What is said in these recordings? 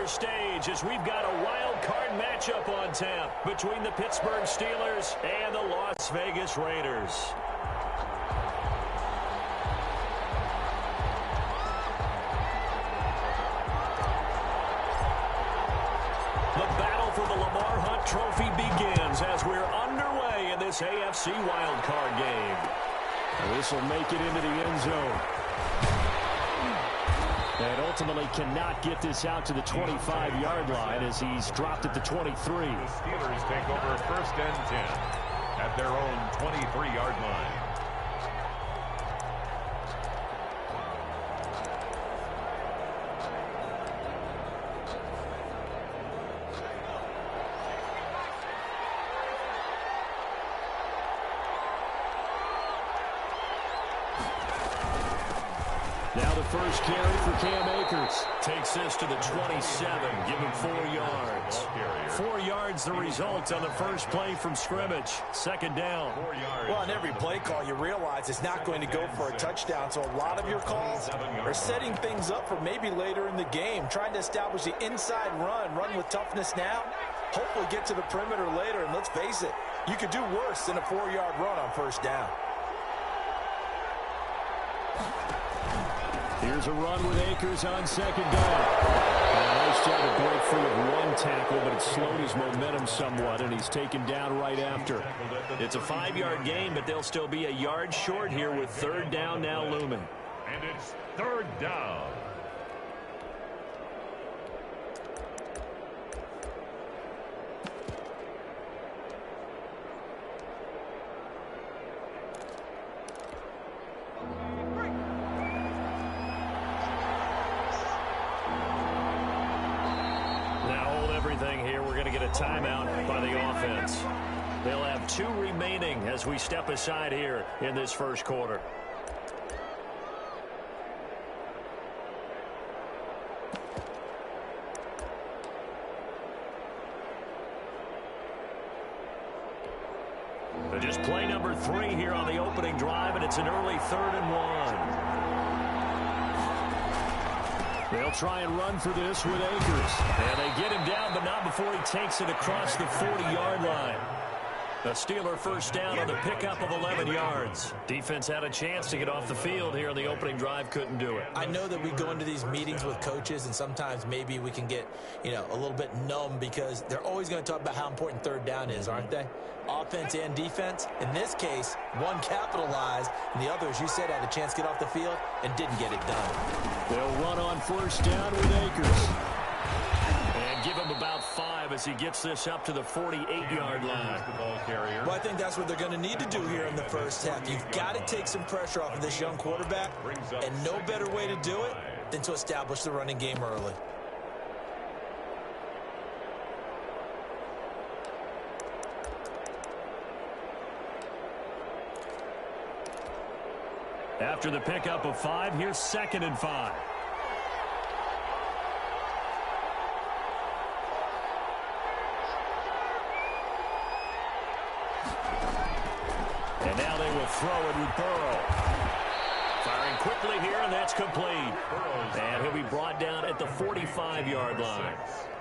center stage as we've got a wild card matchup on tap between the Pittsburgh Steelers and the Las Vegas Raiders. The battle for the Lamar Hunt Trophy begins as we're underway in this AFC wildcard game. This will make it into the end zone. And ultimately cannot get this out to the 25-yard line as he's dropped at the 23. The Steelers take over 1st and 10 at their own 23-yard line. Now the first carry for Cam Akers. Takes this to the 27, give him 4 yards. 4 yards the result on the first play from scrimmage. 2nd down. Well, on every play call, you realize it's not going to go for a touchdown, so a lot of your calls are setting things up for maybe later in the game, trying to establish the inside run with toughness now, hopefully get to the perimeter later, and let's face it, you could do worse than a 4-yard run on 1st down. Here's a run with Akers on 2nd down. Nice job to break free of 1 tackle, but it slowed his momentum somewhat, and he's taken down right after. It's a 5-yard gain, but they'll still be a yard short here with 3rd down now looming. And it's 3rd down. Timeout by the offense. They'll have 2 remaining as we step aside here in this first quarter. But just play number 3 here on the opening drive, and it's an early 3rd and 1. They'll try and run for this with Akers. And they get him down, but not before he takes it across the 40-yard line. A Steeler 1st down on the pickup of 11 yards. Defense had a chance to get off the field here on the opening drive, couldn't do it. I know that we go into these meetings with coaches, and sometimes maybe we can get, a little bit numb because they're always going to talk about how important 3rd down is, aren't they? Offense and defense. In this case, one capitalized, and the other, as you said, had a chance to get off the field and didn't get it done. They'll run on 1st down with Akers. And give him about 5 as he gets this up to the 48-yard line. Well, I think that's what they're going to need to do here in the first half. You've got to take some pressure off of this young quarterback, and no better way to do it than to establish the running game early. After the pickup of 5, here's 2nd and 5. And now they will throw it with Burrow. Firing quickly here, and that's complete. And he'll be brought down at the 45-yard line.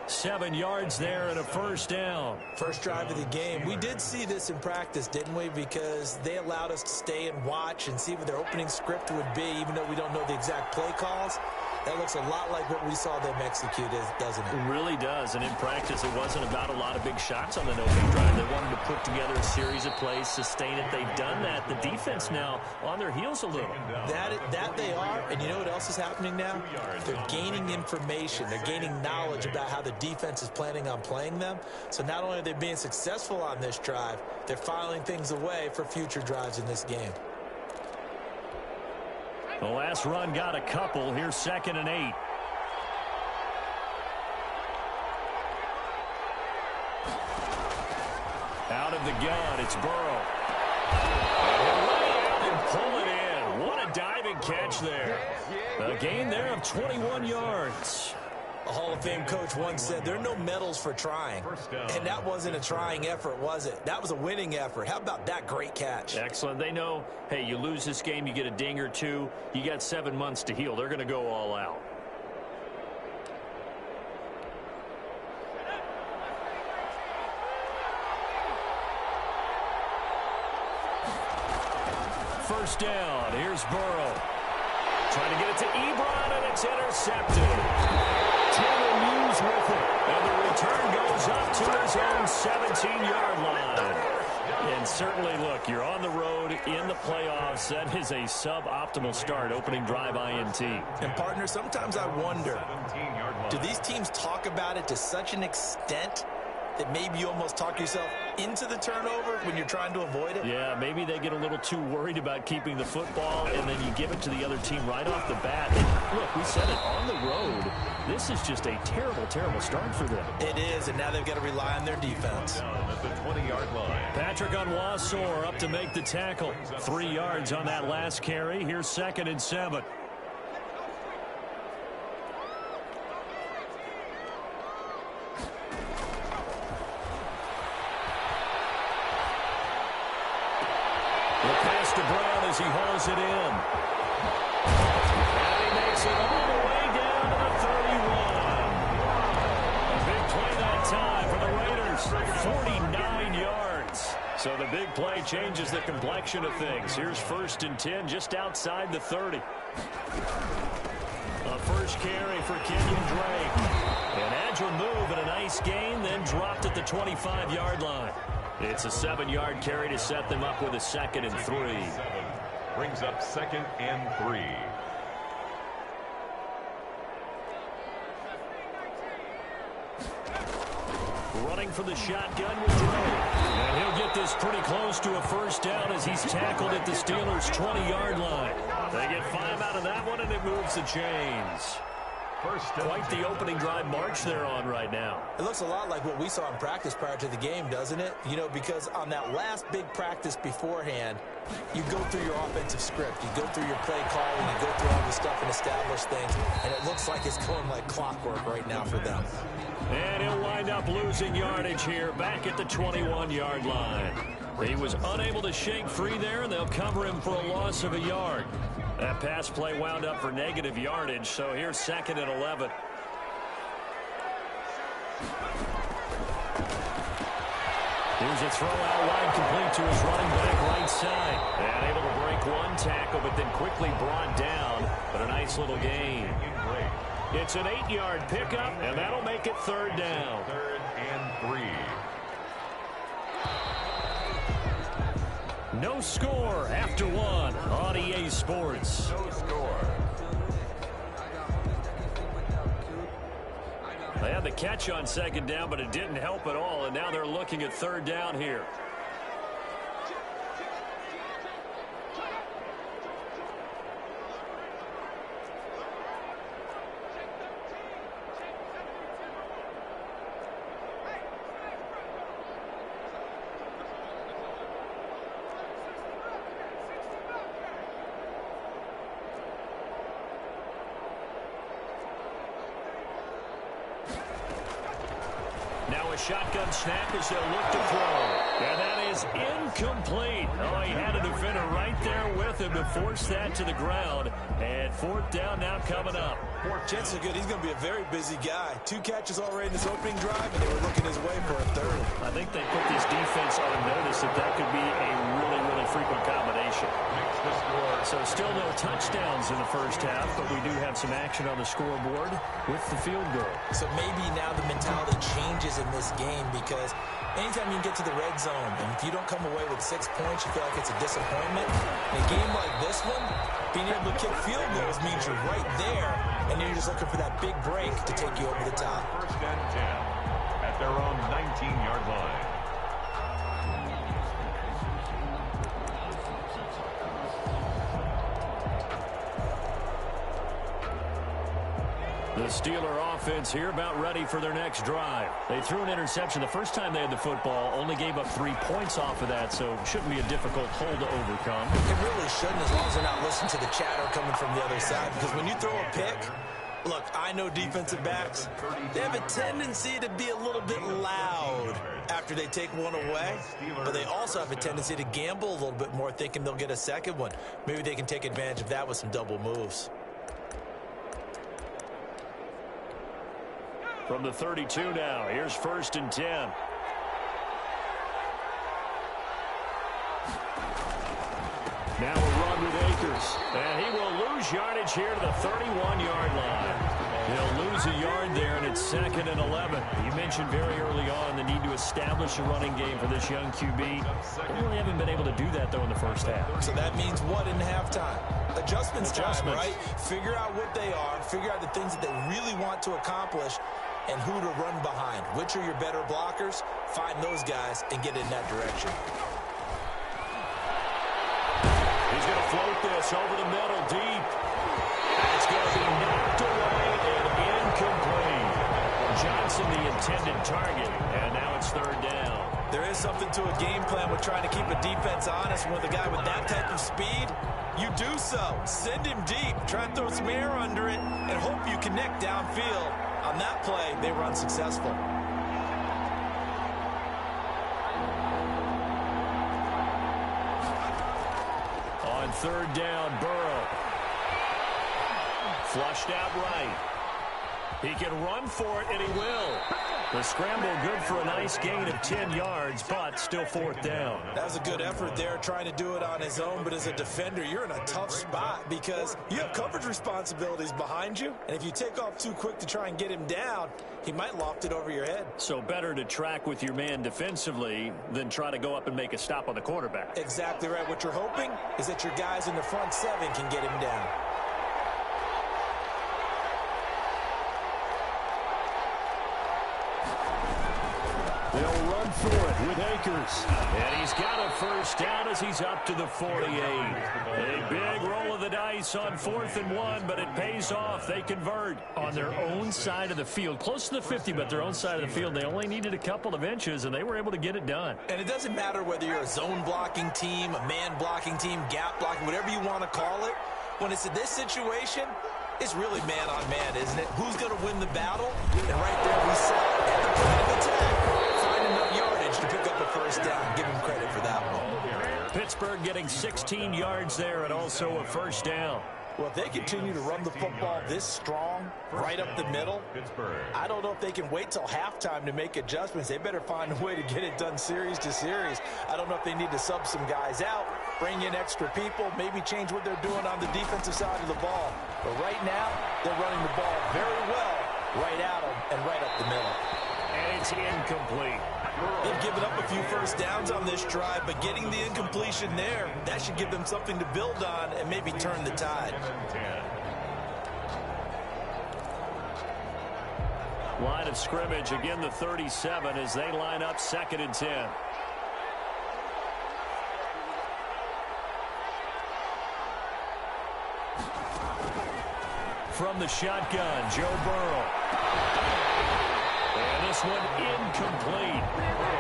7 yards there and a 1st down. First drive of the game. We did see this in practice, didn't we? Because they allowed us to stay and watch and see what their opening script would be, even though we don't know the exact play calls. That looks a lot like what we saw them execute, doesn't it? It really does. And in practice, it wasn't about a lot of big shots on the opening drive. They wanted to put together a series of plays, sustain it. They've done that. The defense now on their heels a little. That they are. And you know what else is happening now? They're gaining information. They're gaining knowledge about how the defense is planning on playing them. So not only are they being successful on this drive, they're filing things away for future drives in this game. The last run got a couple. Here's 2nd and 8. Out of the gun, it's Burrow. And pull it in. What a diving catch there. A gain there of 21 yards. A Hall of Fame coach once said, there are no medals for trying. And that wasn't a trying effort, was it? That was a winning effort. How about that great catch? Excellent. They know, hey, you lose this game, you get a ding or 2. You got 7 months to heal. They're going to go all out. first down. Here's Burrow. Trying to get it to Ebron, and it's intercepted. Hughes with it. And the return goes up to his own 17-yard line. And certainly, look, you're on the road in the playoffs. That is a suboptimal start, opening drive INT. And, partner, sometimes I wonder, do these teams talk about it to such an extent that maybe you almost talk yourself into the turnover when you're trying to avoid it? Yeah, maybe they get a little too worried about keeping the football, and then you give it to the other team right off the bat. And look, we said it, on the road, this is just a terrible, terrible start for them. It is, and now they've got to rely on their defense. At the 20-yard line. Patrick Onwuasor up to make the tackle. 3 yards on that last carry. Here's 2nd and 7. To Brown as he hauls it in. And he makes it all the way down to the 31. A big play that time for the Raiders. 49 yards. So the big play changes the complexion of things. Here's 1st and 10 just outside the 30. A first carry for Kenyon Drake. An agile move and a nice gain, then dropped at the 25-yard line. It's a 7-yard carry to set them up with a 2nd and 3. Brings up 2nd and 3. Running for the shotgun with Drake. And he'll get this pretty close to a first down as he's tackled at the Steelers' 20-yard line. They get 5 out of that one, and it moves the chains. Quite the opening drive march they're on right now. It looks a lot like what we saw in practice prior to the game, doesn't it? You know, because on that last big practice beforehand, you go through your offensive script, you go through your play calling, you go through all the stuff and establish things, and it looks like it's going like clockwork right now for them. And he'll wind up losing yardage here back at the 21-yard line. He was unable to shake free there, and they'll cover him for a loss of a yard. That pass play wound up for negative yardage, so here's 2nd and 11. Here's a throw out wide, complete to his running back right side. And able to break one tackle, but then quickly brought down. But a nice little gain. It's an 8-yard pickup, and that'll make it 3rd down. 3rd and 3. No score after 1 on EA Sports. No score. They had the catch on 2nd down, but it didn't help at all, and now they're looking at 3rd down here. Now a shotgun snap as they'll look to throw. And that is incomplete. Oh, he had a defender right there with him to force that to the ground. And 4th down now coming up. Jensen good. He's going to be a very busy guy. 2 catches already in this opening drive, and they were looking his way for a 3rd. I think they put this defense on notice that could be a really, really frequent combination. So still no touchdowns in the first half, but we do have some action on the scoreboard with the field goal. So maybe now the mentality changes in this game, because anytime you can get to the red zone, and if you don't come away with 6 points, you feel like it's a disappointment. In a game like this one, being able to kick field goals means you're right there, and you're just looking for that big break to take you over the top. 1st and 10 at their own 19-yard line. The Steeler offense here about ready for their next drive. They threw an interception the first time they had the football, only gave up 3 points off of that, so it shouldn't be a difficult hole to overcome. It really shouldn't, as long as they're not listening to the chatter coming from the other side, because when you throw a pick, look, I know defensive backs, they have a tendency to be a little bit loud after they take one away, but they also have a tendency to gamble a little bit more, thinking they'll get a second one. Maybe they can take advantage of that with some double moves. From the 32 now, here's 1st and 10. Now a run Akers. And he will lose yardage here to the 31-yard line. He'll lose a yard there, and it's 2nd and 11. You mentioned very early on the need to establish a running game for this young QB. They really haven't been able to do that, though, in the first half. So that means what in halftime? Adjustments time, right? Figure out what they are, figure out the things that they really want to accomplish, and who to run behind. Which are your better blockers? Find those guys and get in that direction. He's going to float this over the middle deep. It's going to be knocked away and incomplete. Johnson, the intended target, and now it's 3rd down. There is something to a game plan with trying to keep a defense honest. With a guy with that type of speed, you do so. Send him deep. Try and throw some air under it and hope you connect downfield. On that play, they run successful. On 3rd down, Burrow. Flushed out right. He can run for it, and he will. The scramble good for a nice gain of 10 yards, but still 4th down. That was a good effort there, trying to do it on his own. But as a defender, you're in a tough spot because you have coverage responsibilities behind you. And if you take off too quick to try and get him down, he might loft it over your head. So better to track with your man defensively than try to go up and make a stop on the quarterback. Exactly right. What you're hoping is that your guys in the front 7 can get him down. They'll run for it with Akers. And he's got a first down as he's up to the 48. A big roll of the dice on 4th and 1, but it pays off. They convert on their own side of the field. Close to the 50, but their own side of the field. They only needed a couple of inches, and they were able to get it done. And it doesn't matter whether you're a zone blocking team, a man blocking team, gap blocking, whatever you want to call it. When it's in this situation, it's really man on man, isn't it? Who's going to win the battle? And right there we saw at the point of attack, find enough yardage to pick up a first down. Give him credit for that one. Pittsburgh getting 16 yards there and also a first down. Well, if they continue to run the football this strong, right up the middle, I don't know if they can wait till halftime to make adjustments. They better find a way to get it done series to series. I don't know if they need to sub some guys out, bring in extra people, maybe change what they're doing on the defensive side of the ball. But right now, they're running the ball very well right at them and right up the middle. And it's incomplete. They've given up a few first downs on this drive, but getting the incompletion there, that should give them something to build on and maybe turn the tide. Line of scrimmage, again the 37 as they line up 2nd and 10. From the shotgun, Joe Burrow. And this one incomplete.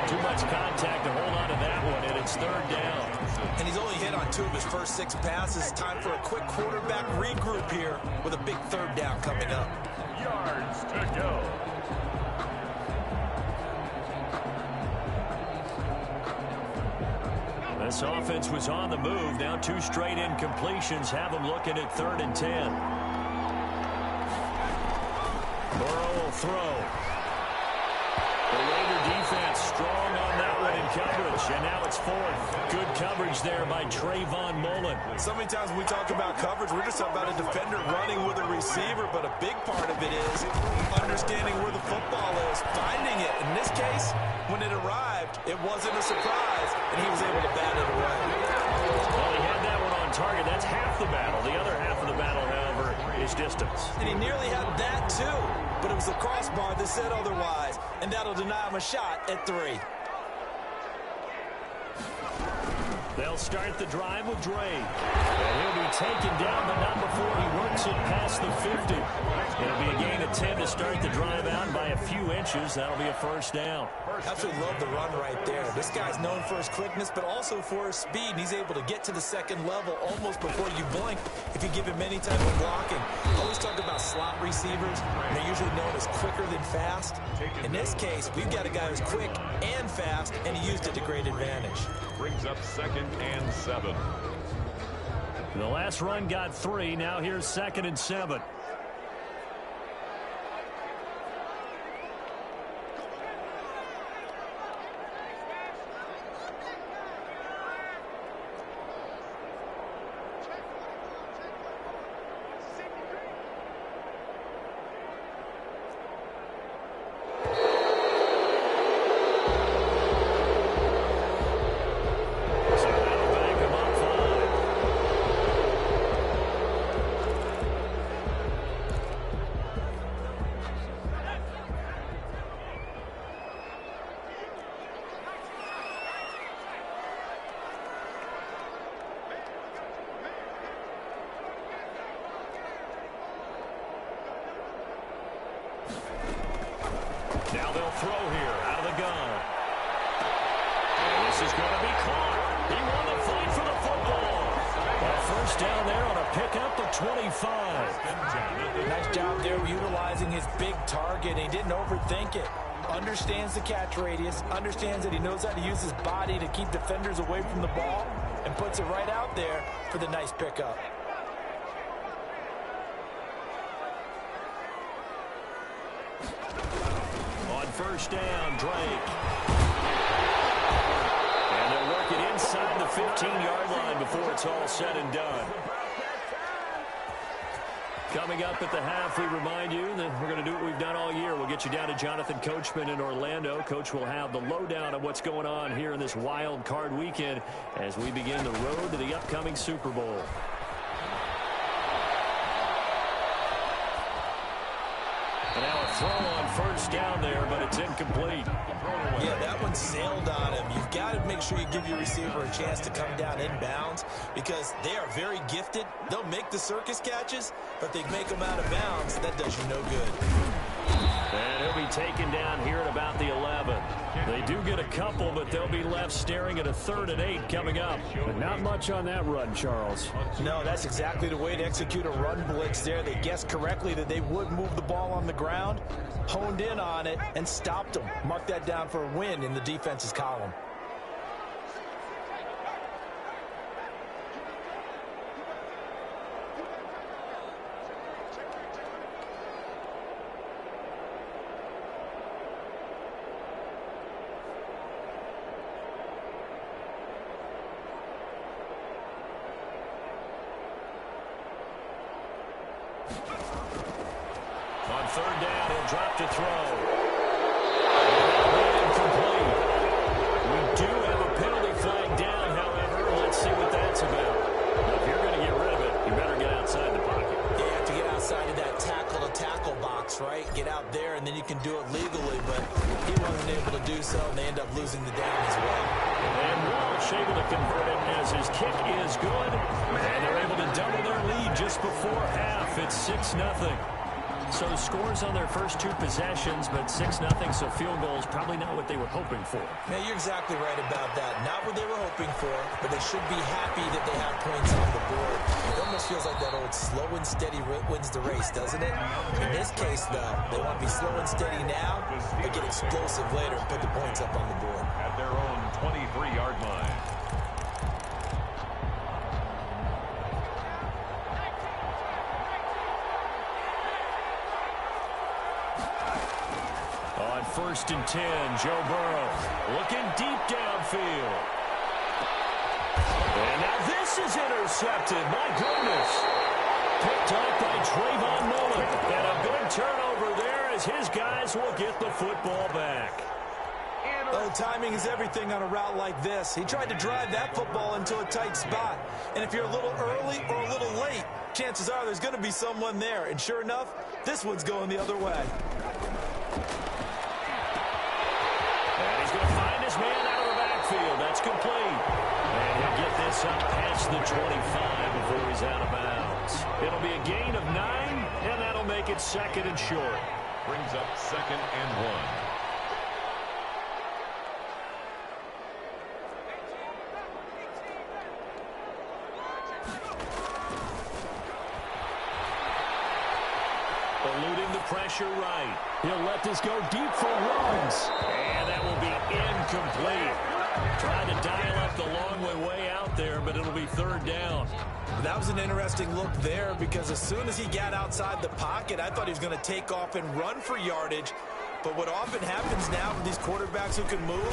Too much contact to hold on to that one, and it's 3rd down. And he's only hit on 2 of his first 6 passes. Time for a quick quarterback regroup here with a big 3rd down coming up. Yards to go. This offense was on the move. Now 2 straight incompletions have them looking at 3rd and 10. Burrow will throw. The Raider defense strong on that one in coverage, and now it's 4th. Good coverage there by Trayvon Mullen. So many times when we talk about coverage, we're just talking about a defender running with a receiver, but a big part of it is understanding where the football is, finding it. In this case, when it arrived, it wasn't a surprise, and he was able to bat it away. Well, he had that one on target. That's half the battle. The other half of the battle, however, is distance. And he nearly had that, too. But it was the crossbar that said otherwise, and that'll deny him a shot at 3. They'll start the drive with Dre. And he'll be taken down, but not before he works it past the 50. It'll be a gain of 10 to start the drive out by a few inches. That'll be a first down. Absolutely love the run right there. This guy's known for his quickness, but also for his speed. And he's able to get to the 2nd level almost before you blink if you give him any type of blocking. Always talk about slot receivers. They're usually known as quicker than fast. In this case, we've got a guy who's quick and fast, and he used it to great advantage. Brings up 2nd and 7. The last run got 3. Now here's 2nd and 7. Now they'll throw here out of the gun. And this is going to be caught. He won the fight for the football. A first down there on a pickup of 25. Nice job there utilizing his big target. He didn't overthink it. Understands the catch radius, understands that he knows how to use his body to keep defenders away from the ball, and puts it right out there for the nice pickup. On first down, Drake. And they'll work it inside the 15-yard line before it's all said and done. Coming up at the half, we remind you that we're going to do what we've done all year. We'll get you down to Jonathan Coachman in Orlando. Coach will have the lowdown of what's going on here in this wild card weekend as we begin the road to the upcoming Super Bowl. And now a throw on first down there, but it's incomplete. Yeah, that one sailed on him. You've got to make sure you give your receiver a chance to come down inbounds because they are very gifted. They'll make the circus catches, but they make them out of bounds. That does you no good. And he'll be taken down here at about the 11. They do get a couple, but they'll be left staring at a 3rd and 8 coming up. But not much on that run, Charles. No, that's exactly the way to execute a run blitz there. They guessed correctly that they would move the ball on the ground, honed in on it, and stopped them. Mark that down for a win in the defense's column. On 3rd down, he'll drop to throw. Incomplete. We do have a penalty flag down, however. Let's see what that's about. Now, if you're going to get rid of it, you better get outside the pocket. Yeah, you have to get outside of that tackle-to-tackle box, right? Get out there, and then you can do it legally, but he wasn't able to do so, and they end up losing the down as well. And Walsh able to convert it as his kick is good. And they're able to double their lead just before half. It's 6-0. So scores on their first 2 possessions, but 6-0, so field goals probably not what they were hoping for. Yeah, you're exactly right about that. Not what they were hoping for, but they should be happy that they have points on the board. It almost feels like that old slow and steady wins the race, doesn't it? In this case, though, they want to be slow and steady now, but get explosive later and put the points up on the board. At their own 23-yard line. On 1st and 10, Joe Burrow looking deep downfield. And now this is intercepted. My goodness. Picked up by Trayvon Mullen. And a big turnover there as his guys will get the football back. Oh, timing is everything on a route like this. He tried to drive that football into a tight spot. And if you're a little early or a little late, chances are there's going to be someone there. And sure enough, this one's going the other way. And he's going to find his man out of the backfield. That's complete. And he'll get this up past the 25 before he's out of bounds. It'll be a gain of 9, and that'll make it 2nd and short. Brings up 2nd and 1. Eluding the pressure right. He'll let this go deep for runs. And that will be incomplete. Trying to dial up the long way out there, but it'll be 3rd down. That was an interesting look there because as soon as he got outside the pocket, I thought he was going to take off and run for yardage. But what often happens now with these quarterbacks who can move,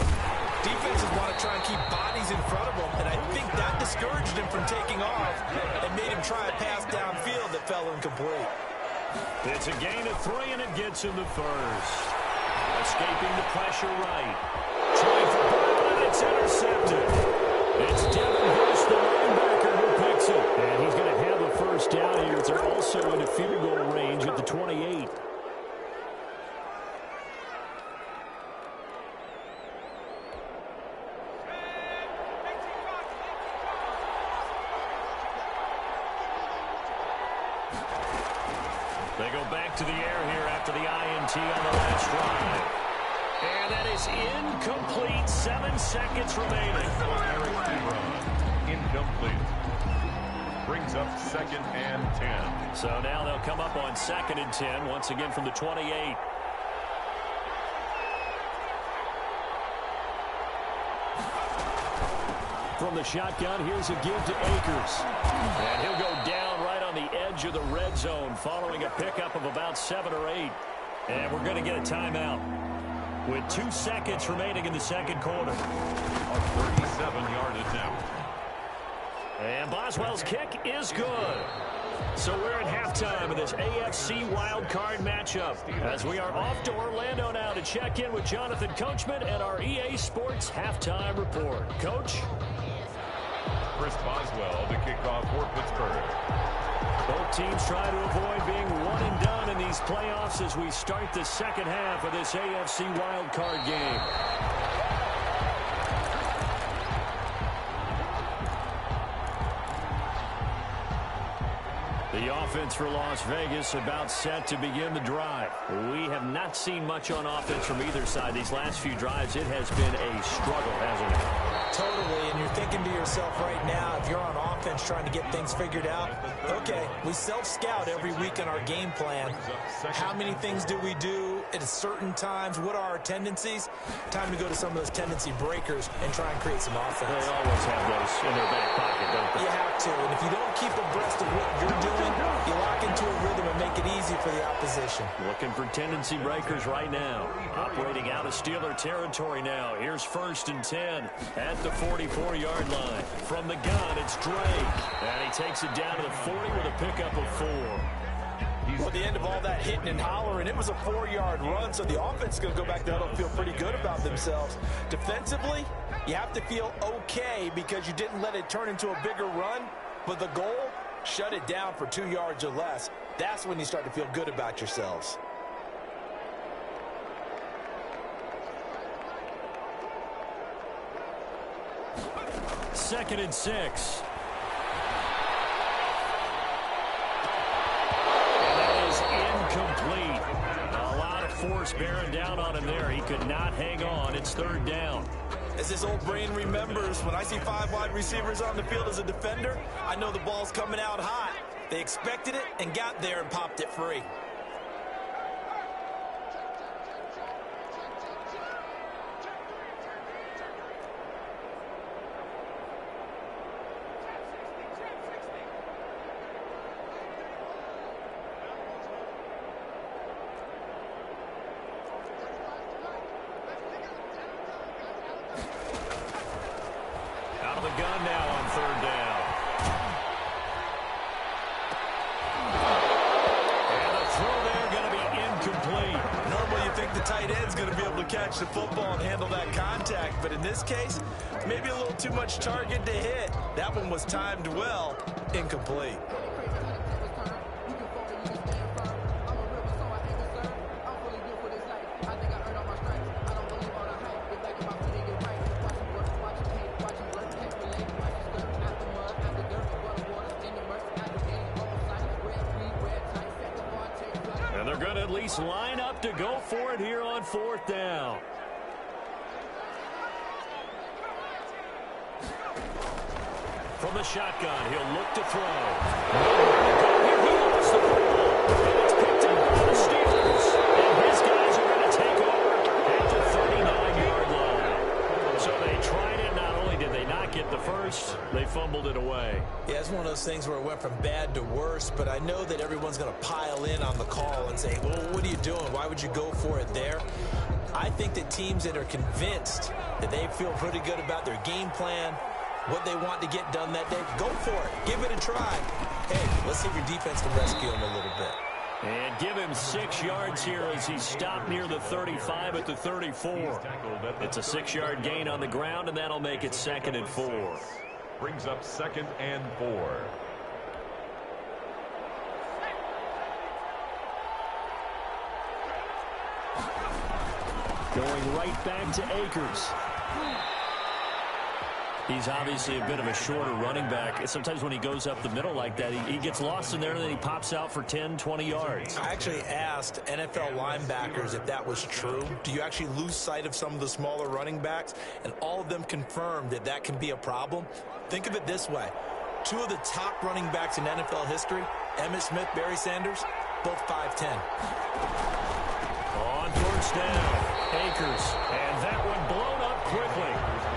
defenses want to try and keep bodies in front of them, and I think that discouraged him from taking off and made him try a pass downfield that fell incomplete. It's a gain of 3, and it gets him the first. Escaping the pressure right. Trying for Burrow, and it's intercepted. It's Devin Bush, the linebacker, who picks it. And he's going to have a first down here. They're also into field goal range at the 28. They go back to the air here after the INT on the last drive. is incomplete. 7 seconds remaining. Incomplete. Brings up 2nd and 10. So now they'll come up on 2nd and 10, once again from the 28. From the shotgun, here's a give to Akers. And he'll go down right on the edge of the red zone following a pickup of about 7 or 8. And we're going to get a timeout with 2 seconds remaining in the second quarter. A 37-yard attempt. And Boswell's kick is good. So we're at halftime of this AFC wildcard matchup as we are off to Orlando now to check in with Jonathan Coachman and our EA Sports halftime report. Coach? Chris Boswell to kick off for Pittsburgh. Both teams try to avoid being one and done in these playoffs as we start the second half of this AFC wildcard game. The offense for Las Vegas about set to begin the drive. We have not seen much on offense from either side. These last few drives, it has been a struggle, hasn't it? Totally, and you're thinking to yourself right now, if you're on offense trying to get things figured out, okay, we self-scout every week in our game plan. How many things do we do at certain times? What are our tendencies? Time to go to some of those tendency breakers and try and create some offense. They always have those in their back pocket, don't they? You have to, and if you don't keep abreast of what you're doing, you lock into a rhythm and make it easy for the opposition. Looking for tendency breakers right now. Operating out of Steeler territory now. Here's 1st and 10 at the 44-yard line. From the gun, it's Drake. And he takes it down to the 40 with a pickup of 4. Well, at the end of all that hitting and hollering, it was a 4-yard run, so the offense is going to go back to huddle and feel pretty good about themselves. Defensively, you have to feel okay because you didn't let it turn into a bigger run, but the goal, shut it down for 2 yards or less. That's when you start to feel good about yourselves. Second and 6. And that is incomplete. A lot of force bearing down on him there. He could not hang on. It's 3rd down. As this old brain remembers, when I see 5 wide receivers on the field as a defender, I know the ball's coming out hot. They expected it and got there and popped it free. Out of the gun now on 3rd down. And the throw there going to be incomplete. Normally you think the tight end's going to be able to catch the football and handle that contact, but in this case, maybe a little too much target to hit. That one was timed well. Incomplete. And they're going to at least line up to go for it here on 4th down. From the shotgun, he'll look to throw. Here he lost the football. And it's picked up by the Steelers. And his guys are going to take over at the 39-yard line. So they tried it. Not only did they not get the first, they fumbled it away. Yeah, it's one of those things where it went from bad to worse, but I know that everyone's going to pile in on the call and say, well, what are you doing? Why would you go for it there? I think that teams that are convinced that they feel pretty good about their game plan, what they want to get done that day, go for it. Give it a try. Hey, let's see if your defense can rescue them a little bit. And give him 6 yards here as he stopped near the 35 at the 34. It's a 6-yard gain on the ground, and that'll make it 2nd and 4. Brings up 2nd and 4. Going right back to Akers. He's obviously a bit of a shorter running back. Sometimes when he goes up the middle like that, he gets lost in there, and then he pops out for 10, 20 yards. I actually asked NFL linebackers if that was true. Do you actually lose sight of some of the smaller running backs? And all of them confirmed that that can be a problem. Think of it this way. Two of the top running backs in NFL history, Emmitt Smith, Barry Sanders, both 5'10". On first down, Akers. And that one blown up quickly,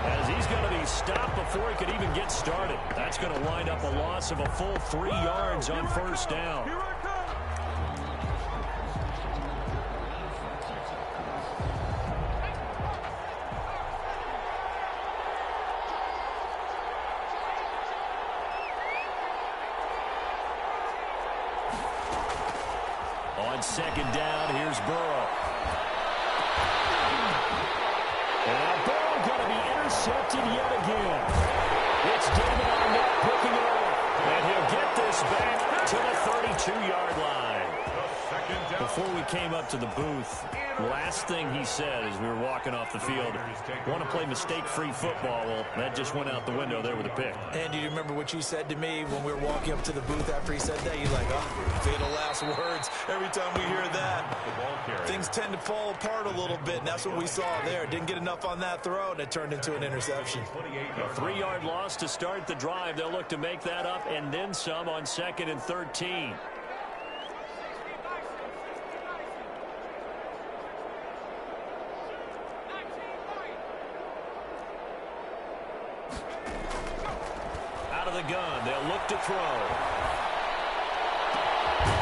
as he's going to be stopped before he could even get started. That's going to wind up a loss of a full 3 yards on first down. On second down, here's Burrow. And Burrow going to be intercepted yet again. It's David Arnett picking it up. And he'll get this back to the 32-yard line. Before we came up to the booth, last thing he said as we were walking off the field, want to play mistake-free football. Well, that just went out the window there with a pick. And do you remember what you said to me when we were walking up to the booth after he said that? You're like, oh, fatal last words. Every time we hear that, things tend to fall apart a little bit, and that's what we saw there. Didn't get enough on that throw, and it turned into an interception. A 3-yard loss to start the drive. They'll look to make that up and then some on 2nd and 13. Out of the gun, they'll look to throw.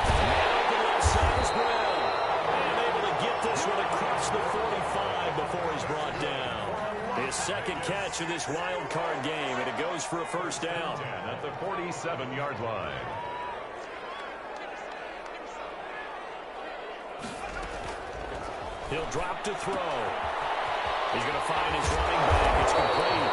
Now the left side is Brown. And able to get this one across the 45 before he's brought down. His second catch of this wild card game, and it goes for a first down. At the 47-yard line. He'll drop to throw. He's going to find his running back. It's complete.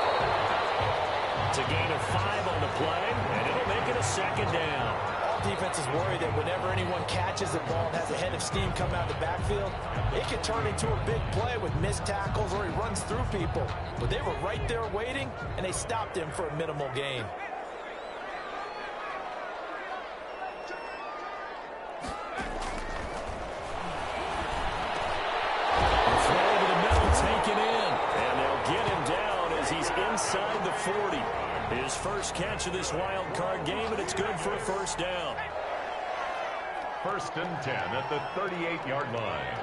It's a gain of 5 on the play, and it'll make it a second down. All defense is worried that whenever anyone catches the ball and has a head of steam come out the backfield, it can turn into a big play with missed tackles or he runs through people. But they were right there waiting, and they stopped him for a minimal gain. Inside the 40. His first catch of this wild card game, and it's good for a first down. 1st and 10 at the 38-yard line.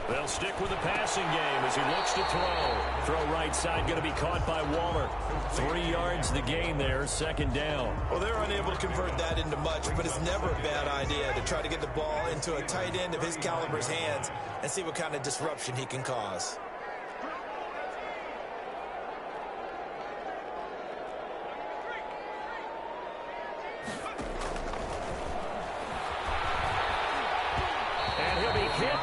They'll stick with the passing game as he looks to throw. Throw right side going to be caught by Waller. 3 yards the gain there, second down. Well, they're unable to convert that into much, but it's never a bad idea to try to get the ball into a tight end of his caliber's hands and see what kind of disruption he can cause.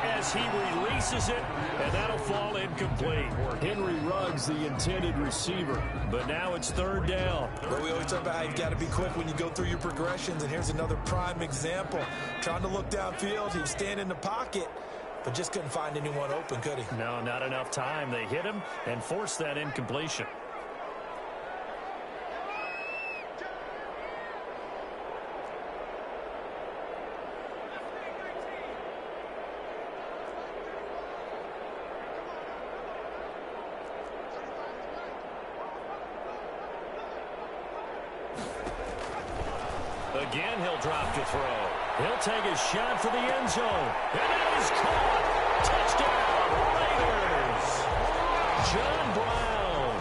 As he releases it, and that'll fall incomplete. Henry Ruggs, the intended receiver, but now it's 3rd down. But we always talk about how you've got to be quick when you go through your progressions, and here's another prime example. Trying to look downfield, he was standing in the pocket, but just couldn't find anyone open, could he? No, not enough time. They hit him and forced that incompletion. Again, he'll drop to throw. He'll take a shot for the end zone. And that is caught. Touchdown, Raiders. John Brown,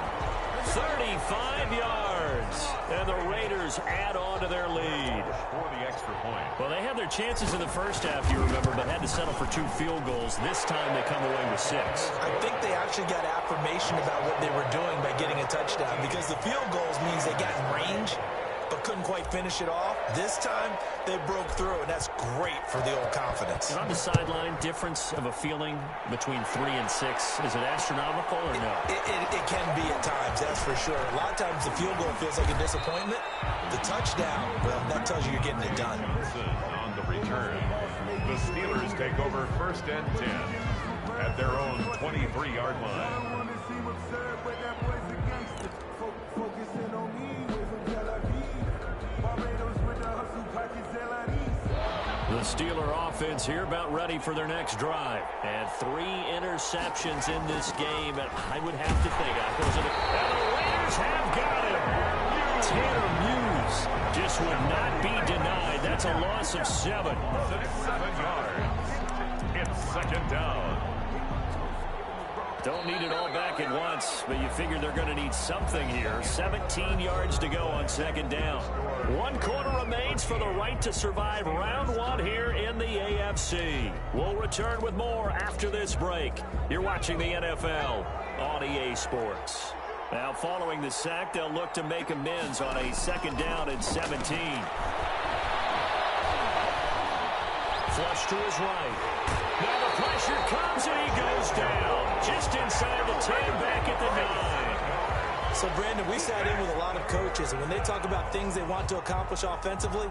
35 yards. And the Raiders add on to their lead. For the extra point. Well, they had their chances in the first half, you remember, but had to settle for 2 field goals. This time they come away with 6. I think they actually got affirmation about what they were doing by getting a touchdown, because the field goals means they got in range but couldn't quite finish it off. This time, they broke through, and that's great for the old confidence. And on the sideline, difference of a feeling between 3 and 6, is it astronomical or no? It can be at times, that's for sure. A lot of times the field goal feels like a disappointment. The touchdown, well, that tells you you're getting it done. On the return, the Steelers take over 1st and 10 at their own 23-yard line. The Steeler offense here about ready for their next drive. And 3 interceptions in this game. And I would have to think, and the Raiders have got him. Tanner Muse just would not be denied. That's a loss of 7. 7 yards. It's 2nd down. Don't need it all back at once, but you figure they're going to need something here. 17 yards to go on 2nd down. 1 quarter remains for the right to survive round 1 here in the AFC. We'll return with more after this break. You're watching the NFL on EA Sports. Now, following the sack, they'll look to make amends on a 2nd down and 17. Flush to his right. Now the pressure comes and he goes down. Just inside the 10, back at the 9. So, Brandon, we sat in with a lot of coaches, and when they talk about things they want to accomplish offensively,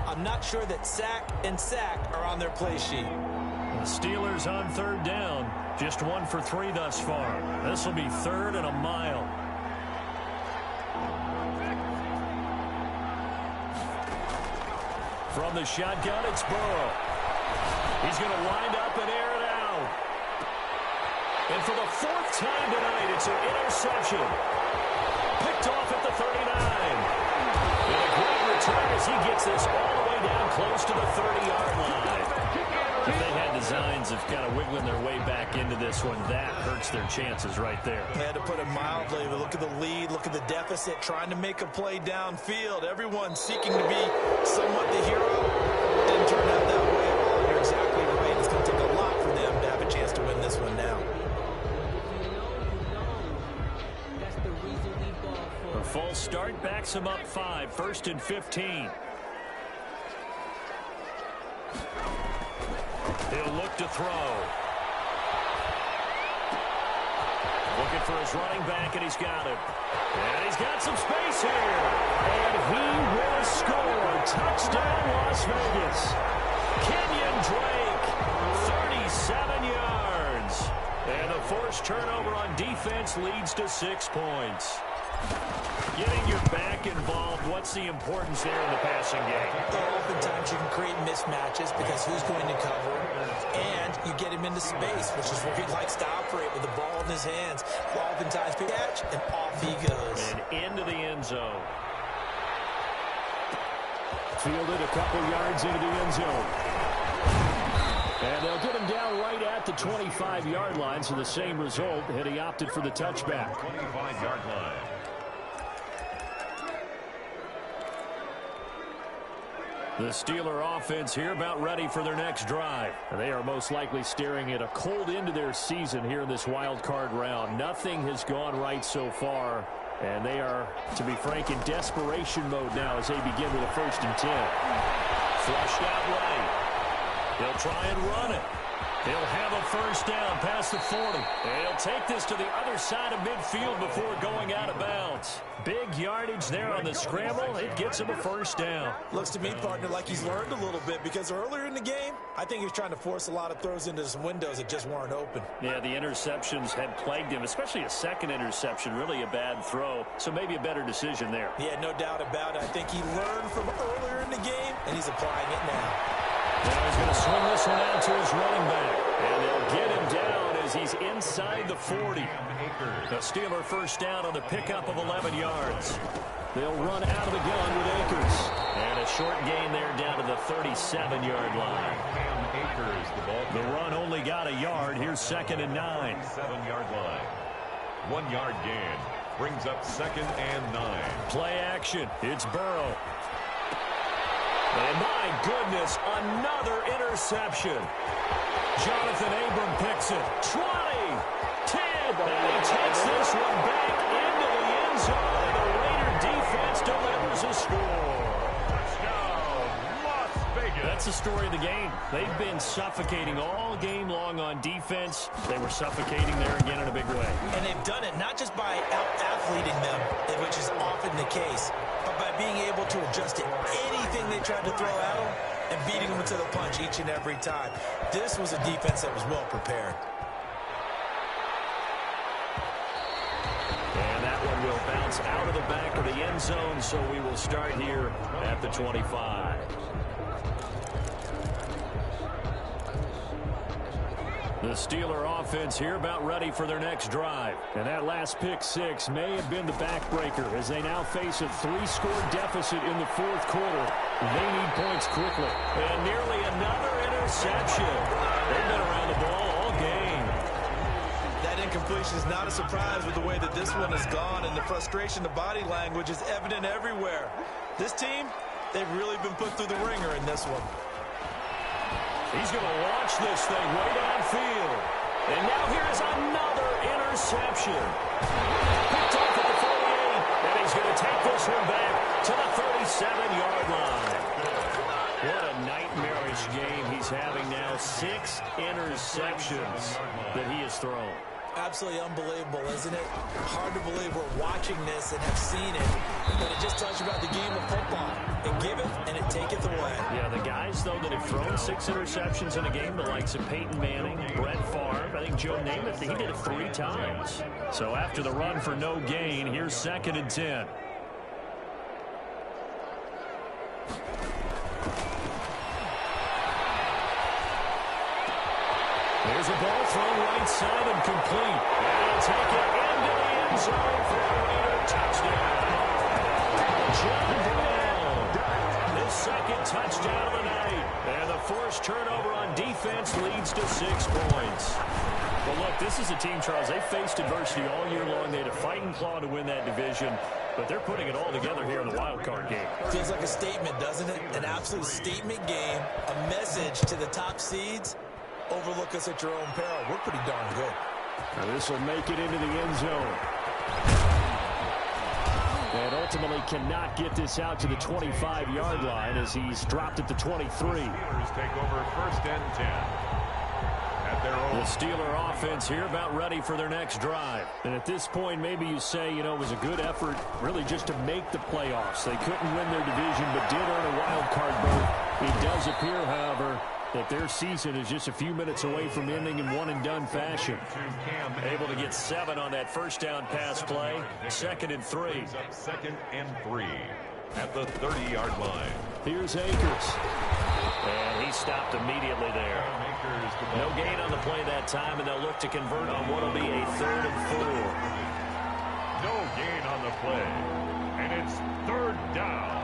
I'm not sure that sack and sack are on their play sheet. The Steelers on 3rd down. Just 1 for 3 thus far. This will be 3rd and a mile. From the shotgun, it's Burrow. He's going to wind up and air it out. And for the 4th time tonight, it's an interception. Picked off at the 39. And a great return as he gets this all the way down close to the 30-yard line. If they had designs of kind of wiggling their way back into this one, that hurts their chances right there. They had to put it mildly, but look at the lead, look at the deficit, trying to make a play downfield. Everyone seeking to be somewhat the hero. Didn't turn out that way at all. You're exactly right. It's going to take a lot for them to have a chance to win this one now. A false start backs him up 5, 1st and 15. He'll look to throw. Looking for his running back, and he's got him. And he's got some space here. And he will score. Touchdown, Las Vegas. Kenyon Drake, 37 yards. And a forced turnover on defense leads to 6 points. Getting your back involved, what's the importance there in the passing game? Well, oftentimes you can create mismatches because who's going to cover, and you get him into space, which is where he likes to operate with the ball in his hands. Oftentimes, catch, and off he goes. And into the end zone. Fielded a couple yards into the end zone. And they'll get him down right at the 25-yard line, so the same result, and he opted for the touchback. 25-yard line. The Steeler offense here about ready for their next drive. And they are most likely staring at a cold end to their season here in this wild card round. Nothing has gone right so far, and they are, to be frank, in desperation mode now as they begin with a 1st and 10. Flushed out right. He'll try and run it. He'll have a 1st down past the 40. And he'll take this to the other side of midfield before going out of bounds. Big yardage there on the scramble. It gets him a 1st down. Looks to me, partner, like he's learned a little bit, because earlier in the game, I think he was trying to force a lot of throws into some windows that just weren't open. Yeah, the interceptions had plagued him, especially a 2nd interception, really a bad throw. So maybe a better decision there. Yeah, no doubt about it. I think he learned from earlier in the game, and he's applying it now. Now he's going to swing this one out to his running back. And they'll get him down as he's inside the 40. The Steeler 1st down on the pickup of 11 yards. They'll run out of the gun with Akers. And a short gain there down to the 37-yard line. The run only got a yard. Here's 2nd and 9. 7-yard line. 1 yard gain. Brings up 2nd and 9. Play action. It's Burrow. And my goodness, another interception. Jonathan Abram picks it. 20, 10, and he takes this one back into the end zone. The Raider defense delivers a score. Touchdown, story of the game. They've been suffocating all game long on defense. They were suffocating there again in a big way. And they've done it not just by out-athleting them, which is often the case, but by being able to adjust to anything they tried to throw at them and beating them to the punch each and every time. This was a defense that was well prepared. And that one will bounce out of the back of the end zone, so we will start here at the 25. The Steeler offense here about ready for their next drive. And that last pick six may have been the backbreaker as they now face a 3-score deficit in the fourth quarter. They need points quickly. And nearly another interception. They've been around the ball all game. That incompletion is not a surprise with the way that this one has gone, and the frustration, the body language is evident everywhere. This team, they've really been put through the ringer in this one. He's going to launch this thing way downfield. And now here's another interception. Picked off at the 48, and he's going to take this one back to the 37-yard line. What a nightmarish game he's having now. 6 interceptions that he has thrown. Absolutely unbelievable, isn't it? Hard to believe we're watching this and have seen it, but it just tells you about the game of football. It giveth and it taketh away. Yeah, the guys, though, that have thrown 6 interceptions in a game, the likes of Peyton Manning, Brett Favre, I think Joe Namath, he did it 3 times. So after the run for no gain, here's 2nd and 10. There's a ball thrown right side and complete. And he'll take it into the end zone for a Raider touchdown. John Brown, his 2nd touchdown of the night. And the forced turnover on defense leads to 6 points. Well, look, this is a team, Charles, they faced adversity all year long. They had a fighting claw to win that division, but they're putting it all together here in the wild card game. Feels like a statement, doesn't it? An absolute statement game, a message to the top seeds. Overlook us at your own peril. We're pretty darn good. Now this will make it into the end zone. And ultimately cannot get this out to the 25-yard line as he's dropped at the 23. Steelers take over 1st and 10. At their own. The Steeler offense here about ready for their next drive. And at this point, maybe you say, you know, it was a good effort really just to make the playoffs. They couldn't win their division but did earn a wild card berth. It does appear, however, that their season is just a few minutes away from ending in one-and-done fashion. Able to get 7 on that first down pass play. 2nd and 3. 2nd and 3 at the 30-yard line. Here's Akers. And he stopped immediately there. No gain on the play that time, and they'll look to convert on what will be a 3rd and 4. No gain on the play, and it's 3rd down.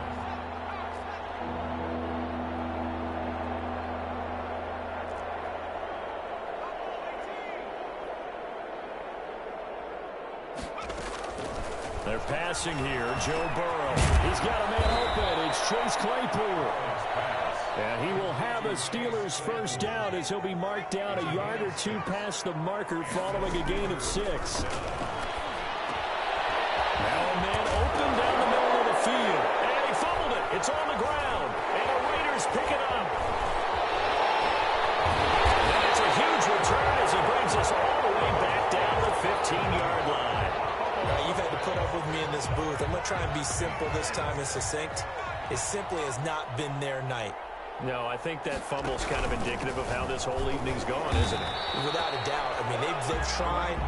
They're passing here. Joe Burrow. He's got a man open. It's Chase Claypool. And he will have a Steelers first down as he'll be marked down a yard or 2 past the marker following a gain of 6. Now a man open down the middle of the field. And he fumbled it. It's on the ground. And the Raiders pick it up. And it's a huge return as he brings us all the way back down the 15-yard line. You've had to put up with me in this booth. I'm going to try and be simple this time and succinct. It simply has not been their night. No, I think that fumble's kind of indicative of how this whole evening's gone, isn't it? Without a doubt. I mean, they've tried,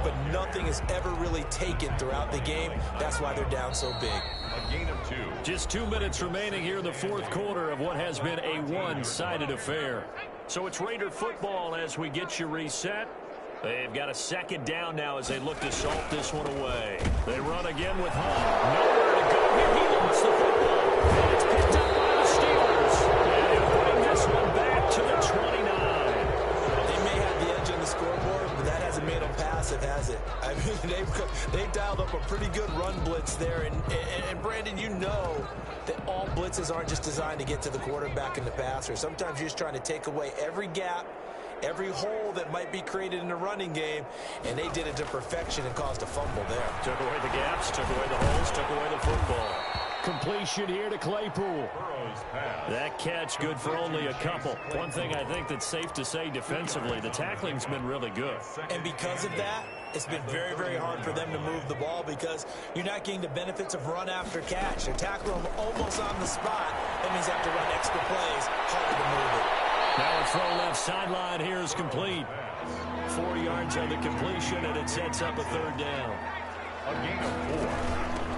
but nothing is ever really taken throughout the game. That's why they're down so big. A gain of 2. Just 2 minutes remaining here in the fourth quarter of what has been a one-sided affair. So it's Raider football as we get you reset. They've got a 2nd down now as they look to salt this one away. They run again with Hunt. Nowhere to go here. He lost the football. And it's picked up by the Steelers. And they'll bring this one back to the 29. They may have the edge on the scoreboard, but that hasn't made them passive, has it? I mean, they've dialed up a pretty good run blitz there. And Brandon, you know that all blitzes aren't just designed to get to the quarterback and the passer. Sometimes you're just trying to take away every gap, every hole that might be created in the running game, and they did it to perfection and caused a fumble there. Took away the gaps, took away the holes, took away the football. completion here to Claypool. That catch good for only a couple. One thing I think that's safe to say defensively, the tackling's been really good. And because of that, it's been very, very hard for them to move the ball because you're not getting the benefits of run after catch. They're tackling them almost on the spot. That means they have to run extra plays, harder to move it. Now a throw left sideline here is complete. 4 yards on the completion, and it sets up a third down. A gain of 4.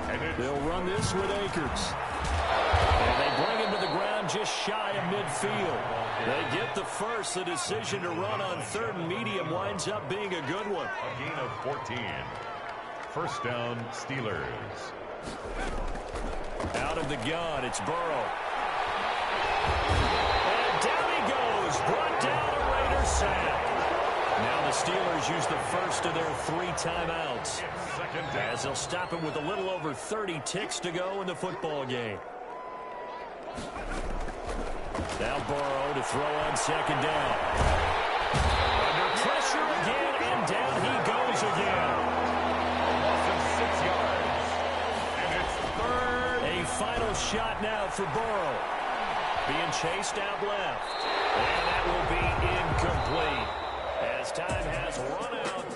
And They'll run this with Akers. And they bring him to the ground just shy of midfield. They get the first. The decision to run on third and medium winds up being a good one. a gain of 14. First down, Steelers. Out of the gun, it's Burrow. And down he goes. Brought down a Raider sack. Now the Steelers use the first of their 3 timeouts, as they'll stop him with a little over 30 ticks to go in the football game. Now Burrow to throw on second down. Under pressure again, and down he goes again. A loss of 6 yards. And it's third. A final shot now for Burrow. Being chased out left. And that will be incomplete, as time has run out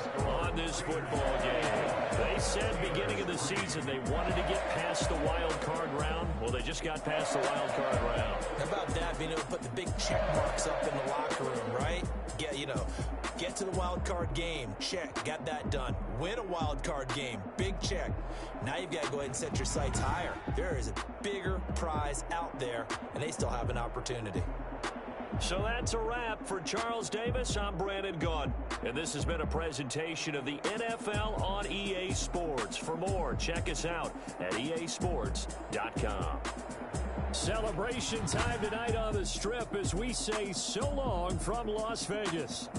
on this football game. They said beginning of the season they wanted to get past the wild card round. Well, they just got past the wild card round. How about that, being able to put the big check marks up in the locker room, right? Get to the wild card game. Check. Got that done. Win a wild card game. Big check. Now you've got to go ahead and set your sights higher. There is a bigger prize out there, and they still have an opportunity. So that's a wrap for Charles Davis. I'm Brandon Gaudin, and this has been a presentation of the NFL on EA Sports. For more, check us out at easports.com. Celebration time tonight on the Strip as we say so long from Las Vegas.